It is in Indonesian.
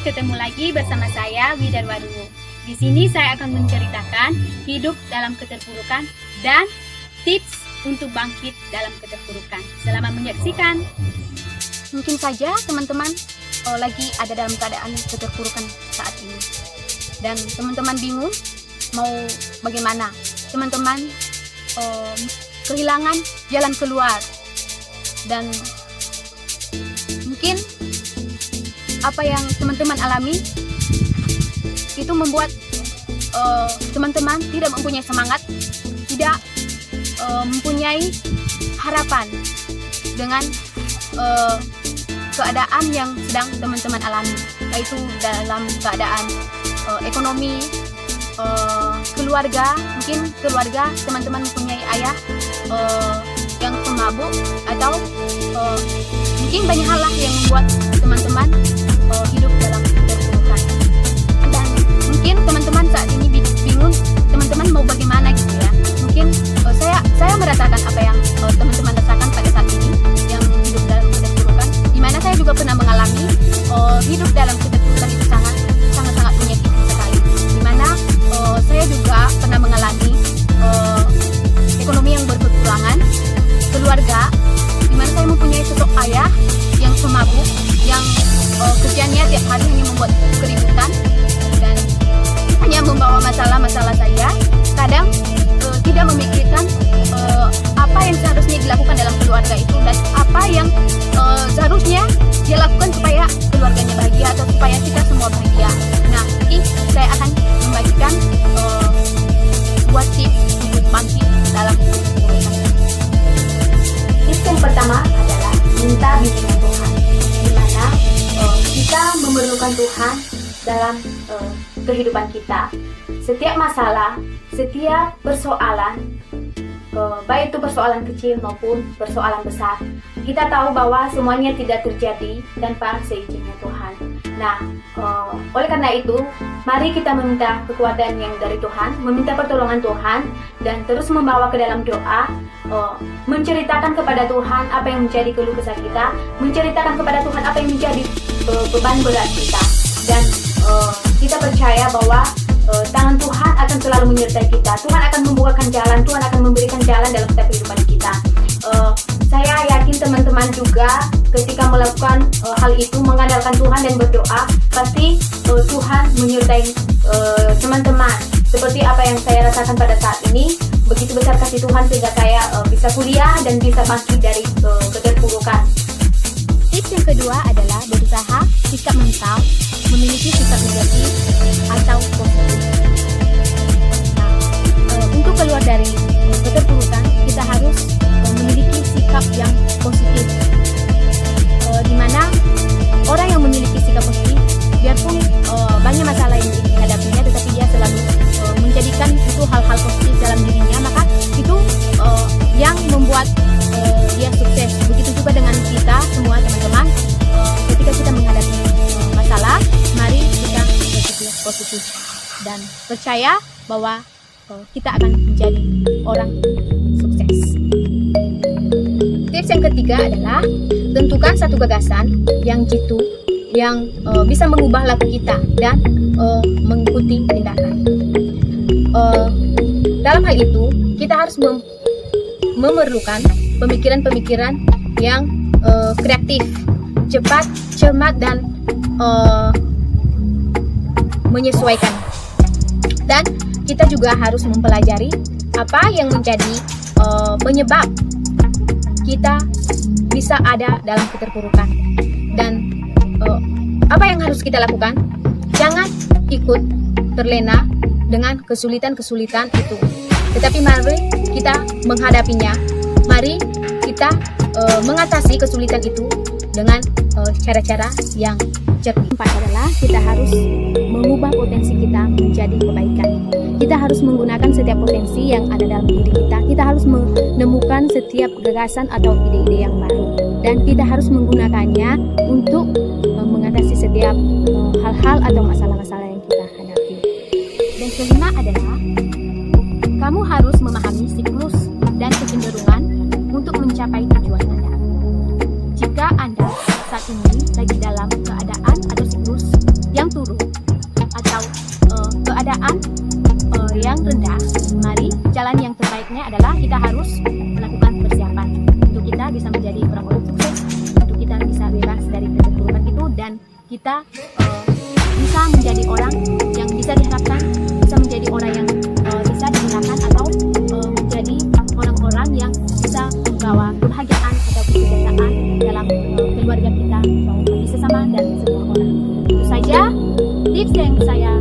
ketemu lagi bersama saya Widarwaru. Di sini saya akan menceritakan hidup dalam keterpurukan dan tips untuk bangkit dalam keterpurukan. Selamat menyaksikan. Mungkin saja teman-teman lagi ada dalam keadaan keterpurukan saat ini, dan teman-teman bingung mau bagaimana. Teman-teman kehilangan jalan keluar, dan mungkin apa yang teman-teman alami itu membuat teman-teman tidak mempunyai semangat, tidak mempunyai harapan dengan keadaan yang sedang teman-teman alami, yaitu dalam keadaan ekonomi, keluarga. Mungkin keluarga teman-teman mempunyai ayah yang pemabuk, atau mungkin banyak hal lah yang membuat teman-teman hidup dalam keterpurukan. Dan mungkin teman-teman saat ini bingung, teman-teman mau bagaimana gitu ya. Mungkin saya merasakan apa yang teman-teman rasakan pada saat ini yang hidup dalam keterpurukan, dimana saya juga pernah mengalami hidup dalam keterpurukan itu sangat menyakitkan sekali. Dimana saya juga pernah mengalami ekonomi yang berkekurangan, keluarga, dimana saya mempunyai sosok ayah yang pemabuk, yang kerjanya tiap hari hanya membuat keributan dan hanya membawa masalah-masalah saja. Kadang tidak memikirkan apa yang seharusnya dilakukan dalam keluarga itu, dan apa yang seharusnya dia lakukan supaya keluarganya bahagia atau supaya kita semua bahagia. Nah, ini saya akan membagikan buat tips untuk bangkit dalam keterpurukan. Tips yang pertama adalah minta bimbingan Tuhan, di mana kita memerlukan Tuhan dalam kehidupan kita. Setiap masalah, setiap persoalan, baik itu persoalan kecil maupun persoalan besar, kita tahu bahwa semuanya tidak terjadi tanpa seizinnya Tuhan. Nah, oleh karena itu, mari kita meminta kekuatan yang dari Tuhan, meminta pertolongan Tuhan, dan terus membawa ke dalam doa, menceritakan kepada Tuhan apa yang menjadi keluh kesah kita, menceritakan kepada Tuhan apa yang menjadi beban berat kita, dan kita percaya bahwa tangan Tuhan akan selalu menyertai kita. Tuhan akan membukakan jalan, Tuhan akan memberikan jalan dalam setiap kehidupan kita. Saya yakin teman-teman juga ketika melakukan hal itu, mengandalkan Tuhan dan berdoa, pasti Tuhan menyertai teman-teman. Seperti apa yang saya rasakan pada saat ini, begitu besar kasih Tuhan sehingga saya bisa kuliah dan bisa bangkit dari keterpurukan. Tips yang kedua adalah berusaha sikap mental, memiliki sikap negatif atau positif. Nah, untuk keluar dari keterpurukan, kita harus memiliki sikap yang positif. Di mana orang yang memiliki sikap positif, biarpun banyak masalah yang dihadapinya, tetapi dia selalu menjadikan itu hal-hal positif dalam dirinya, maka itu yang membuat dia sukses. Begitu juga dengan kita semua teman-teman, ketika kita menghadapi masalah, mari kita berpikir positif dan percaya bahwa kita akan menjadi orang sukses. Tips yang ketiga adalah tentukan satu gagasan yang jitu, yang bisa mengubah laku kita dan mengikuti tindakan. Dalam hal itu, kita harus memerlukan pemikiran-pemikiran yang kreatif, cepat, cermat, dan menyesuaikan. Dan kita juga harus mempelajari apa yang menjadi penyebab kita bisa ada dalam keterpurukan, dan apa yang harus kita lakukan. Jangan ikut terlena dengan kesulitan-kesulitan itu, tetapi mari kita menghadapinya. Mari kita mengatasi kesulitan itu dengan cara-cara yang cerdik. Empat adalah kita harus mengubah potensi kita menjadi kebaikan. Kita harus menggunakan setiap potensi yang ada dalam diri kita. Kita harus menemukan setiap gagasan atau ide-ide yang baru, dan kita harus menggunakannya untuk mengatasi setiap hal-hal atau masalah-masalah yang kita hadapi. Dan kelima adalah kamu harus memahami siklus dan kecenderungan untuk mencapai tujuan Anda. Jika Anda saat ini lagi dalam keadaan atau siklus rendah, mari jalan yang terbaiknya adalah kita harus melakukan persiapan untuk kita bisa menjadi orang-orang sukses, untuk kita bisa bebas dari keterpurukan itu, dan kita bisa menjadi orang yang bisa diharapkan, bisa menjadi orang yang bisa digunakan, atau menjadi orang-orang yang bisa membawa kebahagiaan atau kesejahteraan dalam keluarga kita, atau bagi sesama dan semua orang. Itu saja tips yang saya